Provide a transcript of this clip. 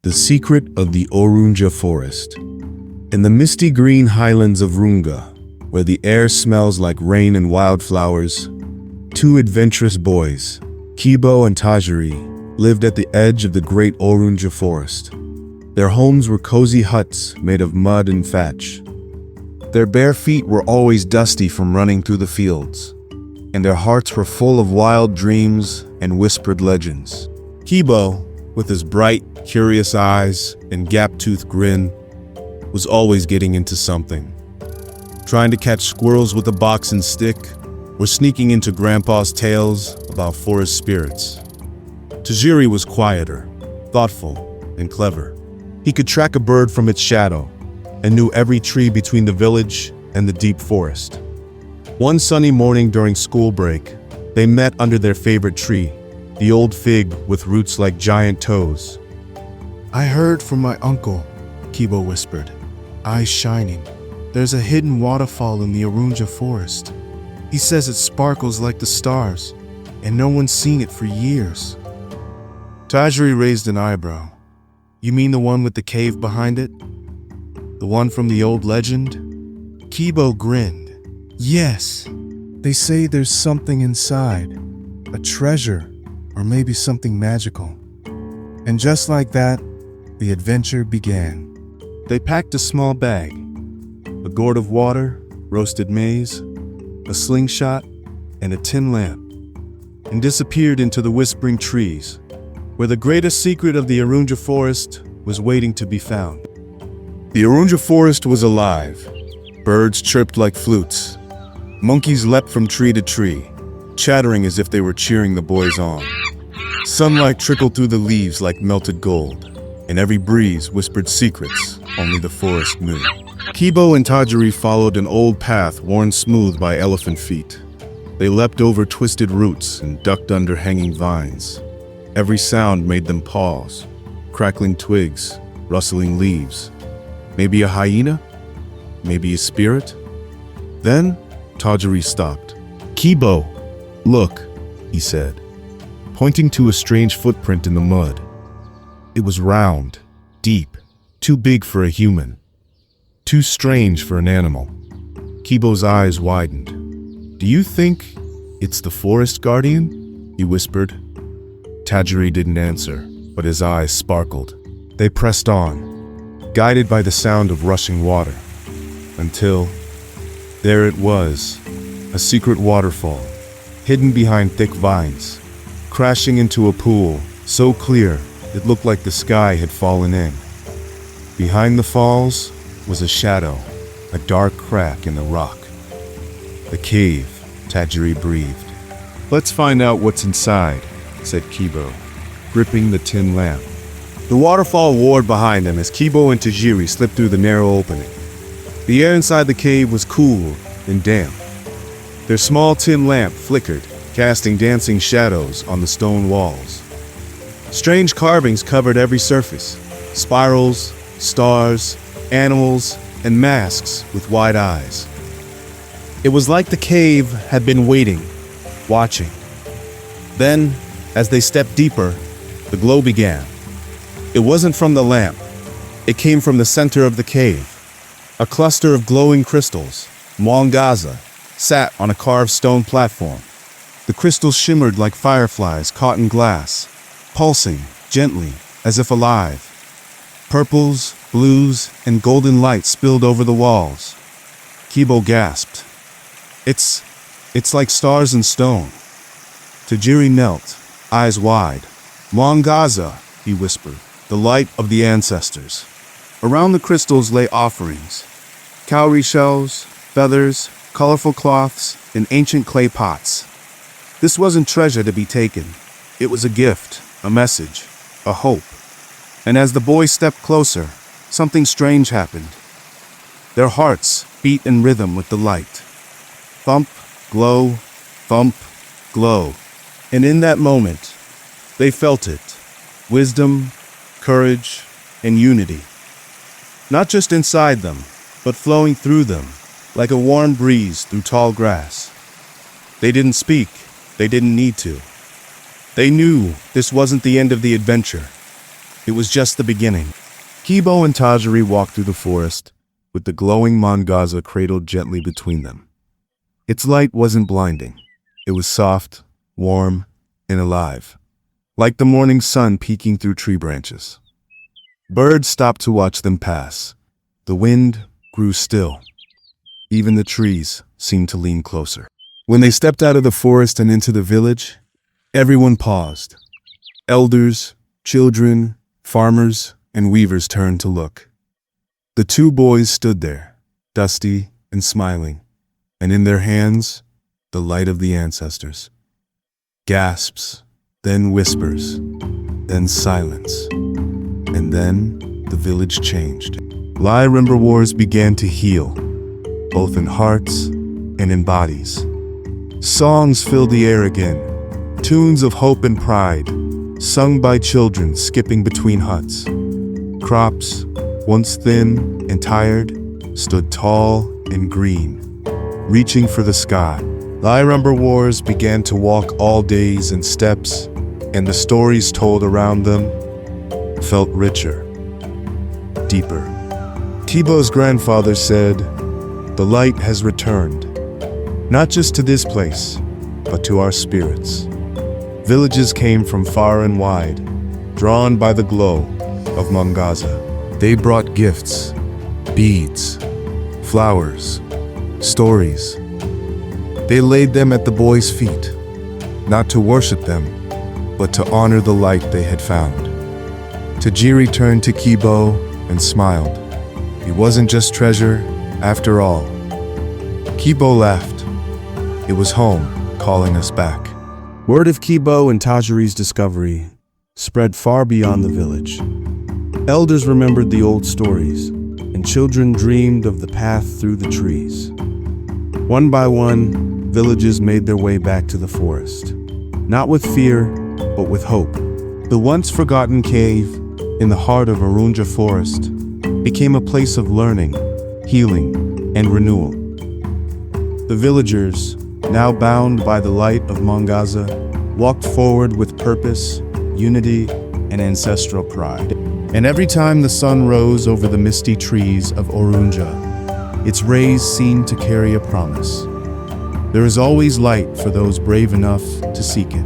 The Secret of the Orunja Forest. In the misty green highlands of Orunga, where the air smells like rain and wildflowers, two adventurous boys, Kibo and Tajiri, lived at the edge of the great Orunja Forest. Their homes were cozy huts made of mud and thatch. Their bare feet were always dusty from running through the fields, and their hearts were full of wild dreams and whispered legends. Kibo, with his bright, curious eyes and gap-toothed grin, was always getting into something. Trying to catch squirrels with a box and stick, or sneaking into Grandpa's tales about forest spirits. Tajiri was quieter, thoughtful, and clever. He could track a bird from its shadow, and knew every tree between the village and the deep forest. One sunny morning during school break, they met under their favorite tree, the old fig with roots like giant toes. "I heard from my uncle," Kibo whispered, eyes shining. "There's a hidden waterfall in the Orunja Forest. He says it sparkles like the stars, and no one's seen it for years." Tajiri raised an eyebrow. "You mean the one with the cave behind it? The one from the old legend?" Kibo grinned. "Yes. They say there's something inside, a treasure, or maybe something magical." And just like that, the adventure began. They packed a small bag, a gourd of water, roasted maize, a slingshot, and a tin lamp, and disappeared into the whispering trees, where the greatest secret of the Orunja Forest was waiting to be found. The Orunja Forest was alive. Birds chirped like flutes. Monkeys leapt from tree to tree, chattering as if they were cheering the boys on. Sunlight trickled through the leaves like melted gold, and every breeze whispered secrets only the forest knew. Kibo and Tajiri followed an old path worn smooth by elephant feet. They leapt over twisted roots and ducked under hanging vines. Every sound made them pause, crackling twigs, rustling leaves. Maybe a hyena? Maybe a spirit? Then Tajiri stopped. "Kibo, look," he said, pointing to a strange footprint in the mud. It was round, deep, too big for a human, too strange for an animal. Kibo's eyes widened. "Do you think it's the forest guardian?" he whispered. Tajiri didn't answer, but his eyes sparkled. They pressed on, guided by the sound of rushing water, until there it was, a secret waterfall, hidden behind thick vines, crashing into a pool so clear it looked like the sky had fallen in. Behind the falls was a shadow, a dark crack in the rock. "The cave," Tajiri breathed. "Let's find out what's inside," said Kibo, gripping the tin lamp. The waterfall roared behind them as Kibo and Tajiri slipped through the narrow opening. The air inside the cave was cool and damp. Their small tin lamp flickered, casting dancing shadows on the stone walls. Strange carvings covered every surface: spirals, stars, animals, and masks with wide eyes. It was like the cave had been waiting, watching. Then, as they stepped deeper, the glow began. It wasn't from the lamp. It came from the center of the cave. A cluster of glowing crystals, Mwangaza, sat on a carved stone platform. The crystals shimmered like fireflies caught in glass, pulsing gently as if alive. Purples, blues, and golden light spilled over the walls. Kibo gasped. It's like stars in stone." Tajiri knelt, eyes wide. "Mwangaza," he whispered, "the light of the ancestors." Around the crystals lay offerings: cowrie shells, feathers, colorful cloths, and ancient clay pots. This wasn't treasure to be taken. It was a gift, a message, a hope. And as the boys stepped closer, something strange happened. Their hearts beat in rhythm with the light. Thump, glow, thump, glow. And in that moment, they felt it. Wisdom, courage, and unity. Not just inside them, but flowing through them, like a warm breeze through tall grass. They didn't speak. They didn't need to. They knew this wasn't the end of the adventure. It was just the beginning. Kibo and Tajiri walked through the forest, with the glowing Mwangaza cradled gently between them. Its light wasn't blinding. It was soft, warm, and alive, like the morning sun peeking through tree branches. Birds stopped to watch them pass. The wind grew still. Even the trees seemed to lean closer. When they stepped out of the forest and into the village, everyone paused. Elders, children, farmers, and weavers turned to look. The two boys stood there, dusty and smiling, and in their hands, the light of the ancestors. Gasps, then whispers, then silence. And then the village changed. Remember wars began to heal, both in hearts and in bodies. Songs filled the air again, tunes of hope and pride, sung by children skipping between huts. Crops, once thin and tired, stood tall and green, reaching for the sky. Remember wars began to walk all days in steps, and the stories told around them felt richer, deeper. Kibo's grandfather said, "The light has returned, not just to this place, but to our spirits." Villages came from far and wide, drawn by the glow of Mwangaza. They brought gifts, beads, flowers, stories. They laid them at the boys' feet, not to worship them, but to honor the light they had found. Tajiri turned to Kibo and smiled. It wasn't just treasure, after all. Kibo laughed. It was home, calling us back. Word of Kibo and Tajiri's discovery spread far beyond the village. Elders remembered the old stories, and children dreamed of the path through the trees. One by one, villages made their way back to the forest, not with fear, but with hope. The once forgotten cave in the heart of Orunja Forest became a place of learning, healing, and renewal. The villagers, now bound by the light of Mwangaza, walked forward with purpose, unity, and ancestral pride. And every time the sun rose over the misty trees of Orunja, its rays seemed to carry a promise. There is always light for those brave enough to seek it.